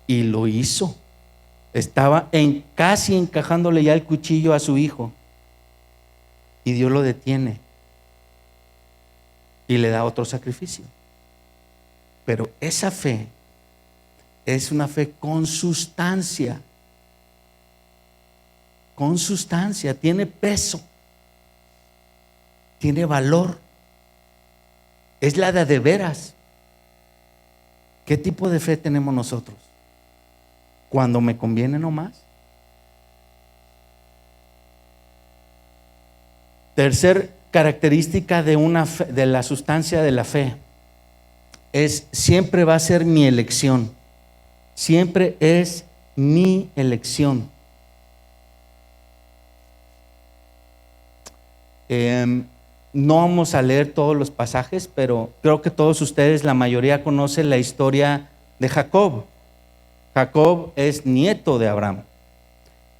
Y lo hizo. Estaba casi encajándole ya el cuchillo a su hijo. Y Dios lo detiene. Y le da otro sacrificio. Pero esa fe es una fe con sustancia. Con sustancia, tiene peso. Tiene valor. Es la de veras. ¿Qué tipo de fe tenemos nosotros? ¿Cuando me conviene nomás? Tercer característica de la sustancia de la fe es siempre va a ser mi elección. Siempre es mi elección. No vamos a leer todos los pasajes, pero creo que todos ustedes, la mayoría, conocen la historia de Jacob. Jacob es nieto de Abraham.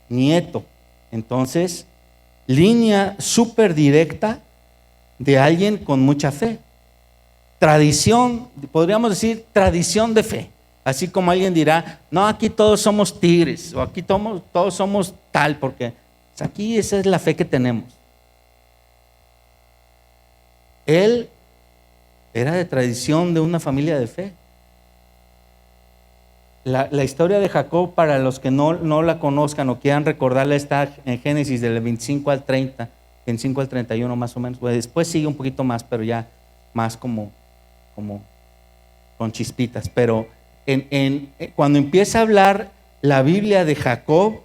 Nieto. Entonces, línea súper directa de alguien con mucha fe. Tradición, podríamos decir tradición de fe. Así como alguien dirá, no, aquí todos somos tigres, o aquí todos somos tal, porque aquí esa es la fe que tenemos. Él era de tradición de una familia de fe. La historia de Jacob, para los que no la conozcan o quieran recordarla, está en Génesis del 25 al 30, 25 al 31 más o menos. Pues después sigue un poquito más, pero ya más como con chispitas. Pero cuando empieza a hablar la Biblia de Jacob,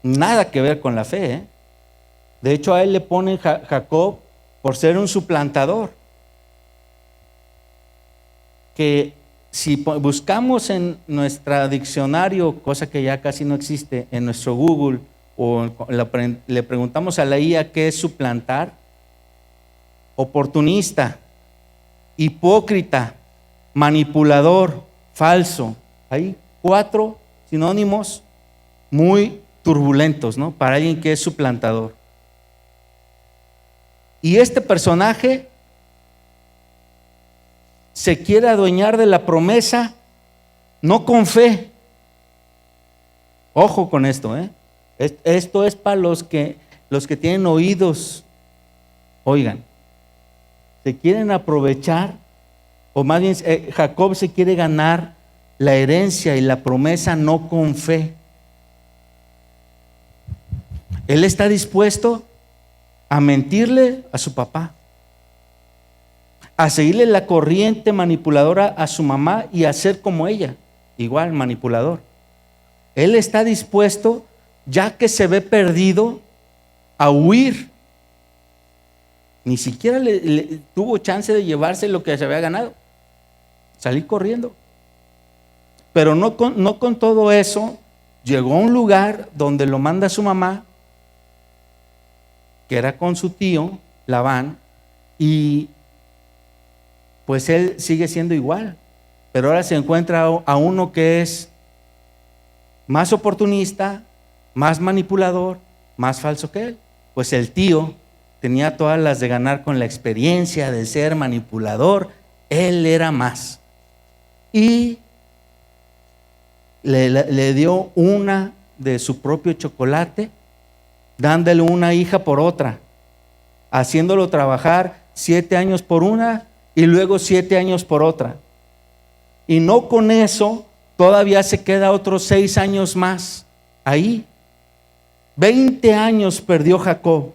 nada que ver con la fe, ¿eh? De hecho, a él le ponen Jacob por ser un suplantador. Que si buscamos en nuestro diccionario, cosa que ya casi no existe, en nuestro Google, o le preguntamos a la IA qué es suplantar, oportunista, hipócrita, manipulador, falso. Hay 4 sinónimos muy turbulentos, ¿no? Para alguien que es suplantador. Y este personaje se quiere adueñar de la promesa, no con fe. Ojo con esto, ¿eh? Esto es para los que tienen oídos. Oigan, se quieren aprovechar, o más bien Jacob se quiere ganar la herencia y la promesa no con fe. Él está dispuesto a mentirle a su papá, a seguirle la corriente manipuladora a su mamá y a ser como ella. igual manipulador. Él está dispuesto, ya que se ve perdido, a huir. Ni siquiera le tuvo chance de llevarse lo que se había ganado. Salir corriendo. Pero no con todo eso, llegó a un lugar donde lo manda su mamá, que era con su tío, Labán, y pues él sigue siendo igual. Pero ahora se encuentra a uno que es más oportunista, más manipulador, más falso que él. Pues el tío tenía todas las de ganar con la experiencia de ser manipulador, él era más. Y le dio una de su propio chocolate, dándole una hija por otra, haciéndolo trabajar 7 años por una y luego 7 años por otra. Y no con eso, todavía se queda otros 6 años más ahí. 20 años perdió Jacob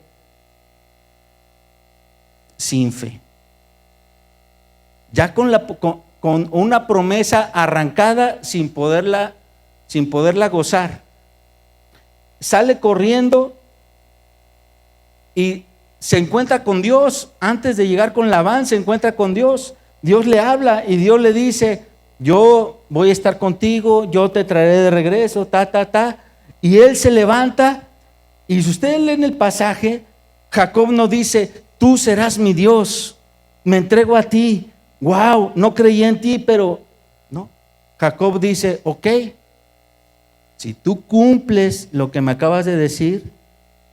sin fe. Ya con una promesa arrancada sin poderla gozar. Sale corriendo y se encuentra con Dios. Antes de llegar con Labán, se encuentra con Dios. Dios le habla y Dios le dice: yo voy a estar contigo, yo te traeré de regreso, y él se levanta. Y si ustedes leen el pasaje, Jacob no dice: tú serás mi Dios, me entrego a ti, wow, no creí en ti, pero no. Jacob dice: ok, si tú cumples lo que me acabas de decir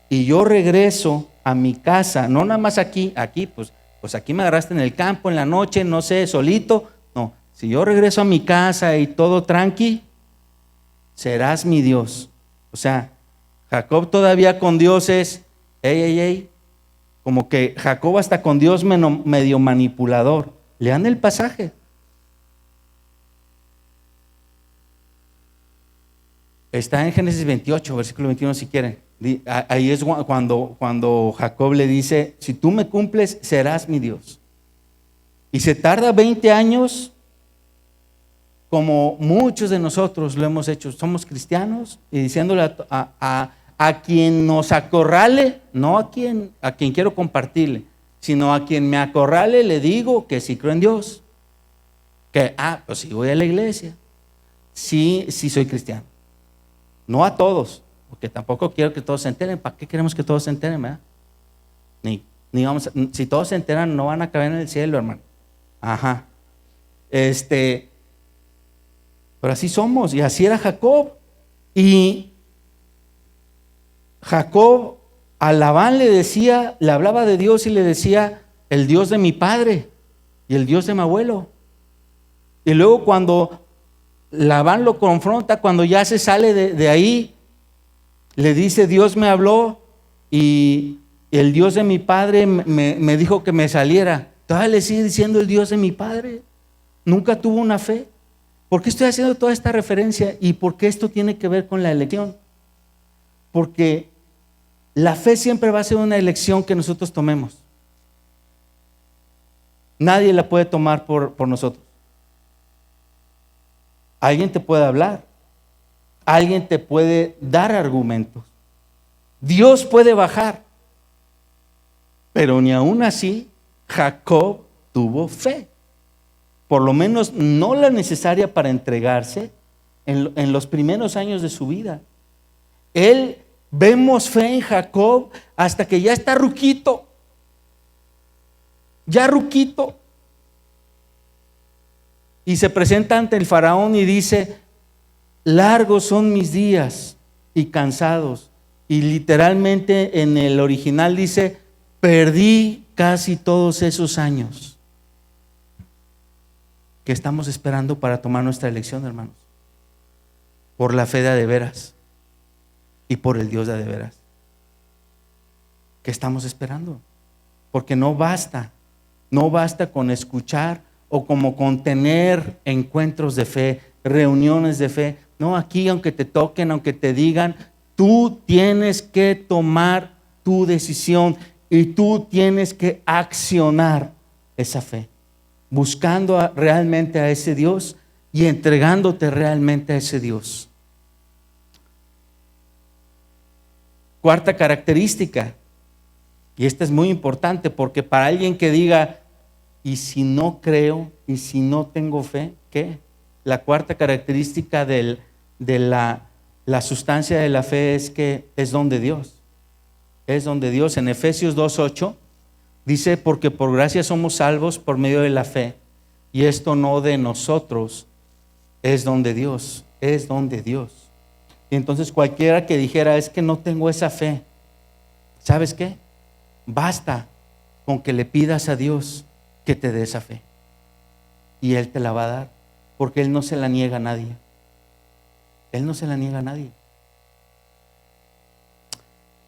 y yo regreso a mi casa, no nada más aquí, pues aquí me agarraste en el campo, en la noche, no sé, solito. No, si yo regreso a mi casa y todo tranqui, serás mi Dios. O sea, Jacob todavía con Dios es, como que Jacob hasta con Dios medio manipulador. Lean el pasaje. Está en Génesis 28, versículo 21 si quieren. Ahí es cuando Jacob le dice: si tú me cumples, serás mi Dios. Y se tarda 20 años, como muchos de nosotros lo hemos hecho. Somos cristianos y diciéndole a quien nos acorrale, no a quien quiero compartirle, sino a quien me acorrale, le digo que sí creo en Dios. Que, pues sí voy a la iglesia. Sí soy cristiano. No a todos, porque tampoco quiero que todos se enteren. ¿Para qué queremos que todos se enteren, verdad? Si todos se enteran, no van a caber en el cielo, hermano. Ajá. Pero así somos, y así era Jacob. Y Jacob a Labán le hablaba de Dios y le decía: el Dios de mi padre y el Dios de mi abuelo. Y luego cuando Labán lo confronta, cuando ya se sale de ahí, le dice: Dios me habló y el Dios de mi padre me dijo que me saliera. Todavía le sigue diciendo el Dios de mi padre. Nunca tuvo una fe. ¿Por qué estoy haciendo toda esta referencia? ¿Y por qué esto tiene que ver con la elección? Porque la fe siempre va a ser una elección que nosotros tomemos. Nadie la puede tomar por nosotros. Alguien te puede hablar, alguien te puede dar argumentos, Dios puede bajar, pero ni aún así Jacob tuvo fe, por lo menos no la necesaria para entregarse en los primeros años de su vida. Vemos fe en Jacob hasta que ya está ruquito, y se presenta ante el faraón y dice: largos son mis días y cansados. Y literalmente en el original dice: perdí casi todos esos años. ¿Qué estamos esperando para tomar nuestra elección, hermanos? Por la fe de a de veras y por el Dios de a de veras. ¿Qué estamos esperando? Porque no basta con escuchar o como con tener encuentros de fe, reuniones de fe. No, aquí aunque te toquen, aunque te digan, tú tienes que tomar tu decisión y tú tienes que accionar esa fe, buscando realmente a ese Dios y entregándote realmente a ese Dios. Cuarta característica, y esta es muy importante porque para alguien que diga, ¿y si no creo? ¿Y si no tengo fe? ¿Qué? La cuarta característica de la sustancia de la fe es que es don de Dios. Es don de Dios. En Efesios 2:8 dice, porque por gracia somos salvos por medio de la fe. Y esto no de nosotros, es don de Dios. Es don de Dios. Y entonces cualquiera que dijera, es que no tengo esa fe, ¿sabes qué? Basta con que le pidas a Dios que te dé esa fe. Y Él te la va a dar, porque Él no se la niega a nadie. Él no se la niega a nadie.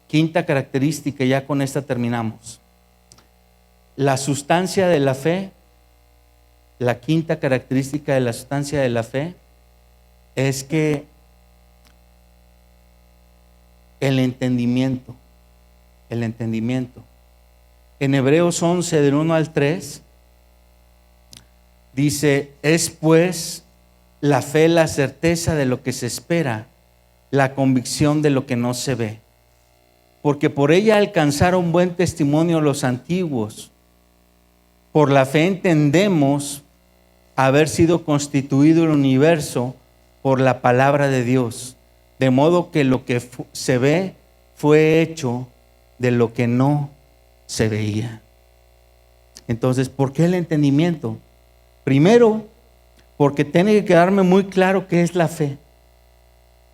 Quinta característica, ya con esta terminamos. La sustancia de la fe, la quinta característica de la sustancia de la fe es que el entendimiento. En Hebreos 11, del 1 al 3, dice, es pues la fe la certeza de lo que se espera, la convicción de lo que no se ve. Porque por ella alcanzaron buen testimonio los antiguos. Por la fe entendemos haber sido constituido el universo por la palabra de Dios, de modo que lo que se ve fue hecho de lo que no se veía. Entonces, ¿por qué el entendimiento? Primero, porque tiene que quedarme muy claro qué es la fe.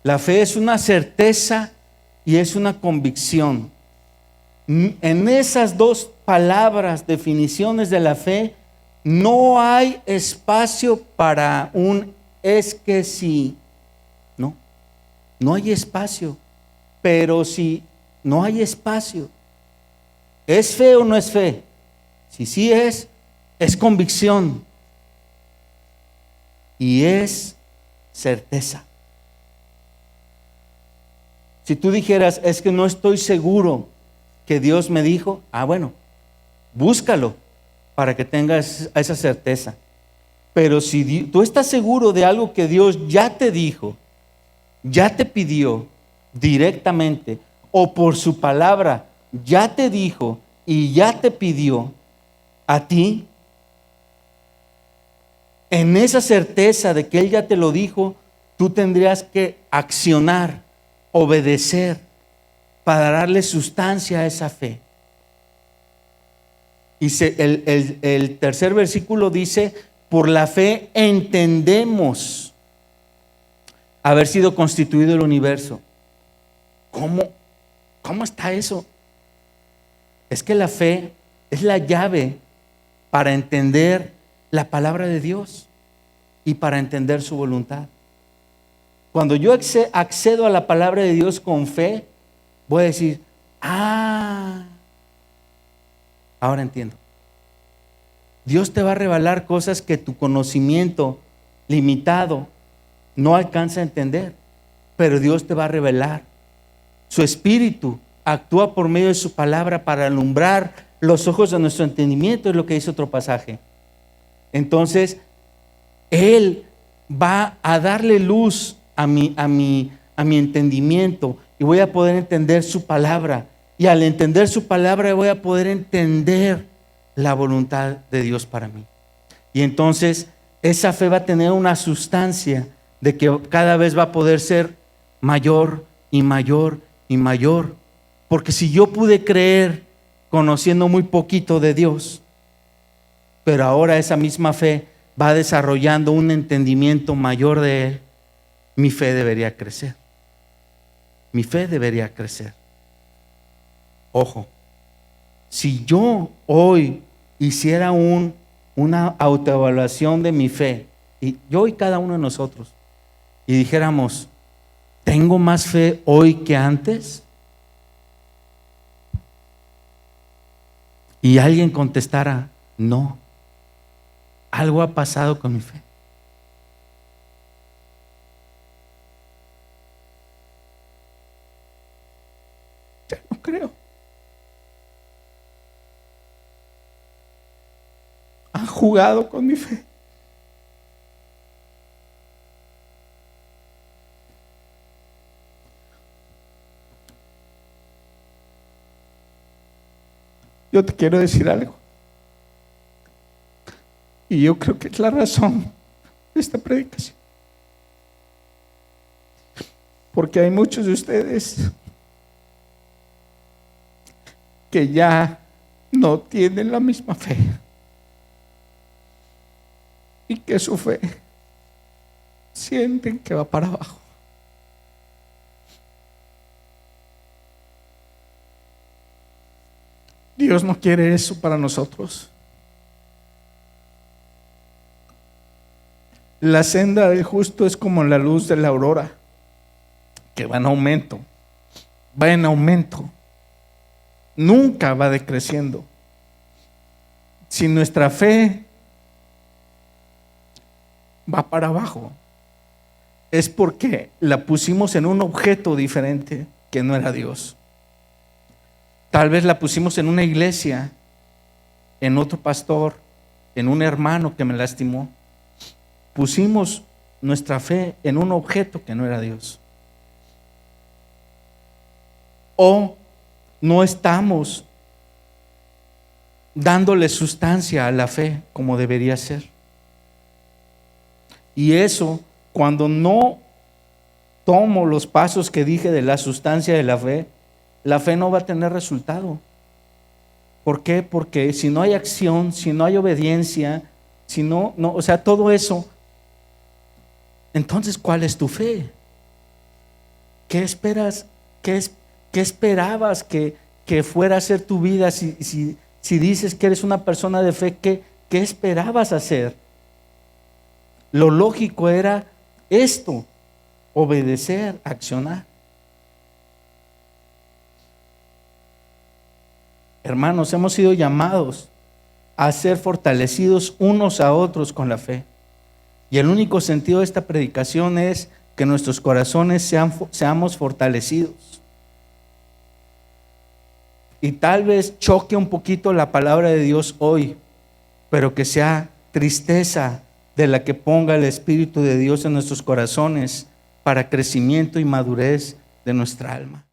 La fe es una certeza y es una convicción. En esas dos palabras, definiciones de la fe, no hay espacio para un es que sí. No hay espacio. Pero si no hay espacio, ¿es fe o no es fe? Si sí es convicción y es certeza. Si tú dijeras, es que no estoy seguro que Dios me dijo, bueno, búscalo para que tengas esa certeza. Pero si tú estás seguro de algo que Dios ya te dijo, ya te pidió directamente, o por su palabra ya te dijo y ya te pidió a ti, en esa certeza de que Él ya te lo dijo, tú tendrías que accionar, obedecer, para darle sustancia a esa fe. Y el tercer versículo dice, por la fe entendemos haber sido constituido el universo. ¿Cómo está eso? Es que la fe es la llave para entender la palabra de Dios y para entender su voluntad. Cuando yo accedo a la palabra de Dios con fe, voy a decir, ahora entiendo. Dios te va a revelar cosas que tu conocimiento limitado no alcanza a entender, pero Dios te va a revelar. Su Espíritu actúa por medio de su palabra para alumbrar los ojos de nuestro entendimiento, es lo que dice otro pasaje. Entonces, Él va a darle luz a mi entendimiento y voy a poder entender su palabra. Y al entender su palabra voy a poder entender la voluntad de Dios para mí. Y entonces esa fe va a tener una sustancia de que cada vez va a poder ser mayor y mayor y mayor. Porque si yo pude creer conociendo muy poquito de Dios, pero ahora esa misma fe va desarrollando un entendimiento mayor de Él, mi fe debería crecer. Mi fe debería crecer. Ojo, si yo hoy hiciera una autoevaluación de mi fe, y yo y cada uno de nosotros, y dijéramos, ¿tengo más fe hoy que antes? Y alguien contestara, no, algo ha pasado con mi fe. Ya no creo. Han jugado con mi fe. yo te quiero decir algo. Y yo creo que es la razón de esta predicación. Porque hay muchos de ustedes que ya no tienen la misma fe. Y que su fe sienten que va para abajo. Dios no quiere eso para nosotros. La senda del justo es como la luz de la aurora, que va en aumento, va en aumento, nunca va decreciendo. Si nuestra fe va para abajo, es porque la pusimos en un objeto diferente que no era Dios. Tal vez la pusimos en una iglesia, en otro pastor, en un hermano que me lastimó. Pusimos nuestra fe en un objeto que no era Dios. O no estamos dándole sustancia a la fe como debería ser. Y eso, cuando no tomo los pasos que dije de la sustancia de la fe no va a tener resultado. ¿Por qué? Porque si no hay acción, si no hay obediencia, si no, o sea, todo eso, entonces, ¿cuál es tu fe? ¿Qué esperas? ¿Qué esperabas que fuera a ser tu vida? Si dices que eres una persona de fe, ¿qué esperabas hacer? Lo lógico era esto: obedecer, accionar. Hermanos, hemos sido llamados a ser fortalecidos unos a otros con la fe. Y el único sentido de esta predicación es que nuestros corazones seamos fortalecidos. Y tal vez choque un poquito la palabra de Dios hoy, pero que sea tristeza de la que ponga el Espíritu de Dios en nuestros corazones para crecimiento y madurez de nuestra alma.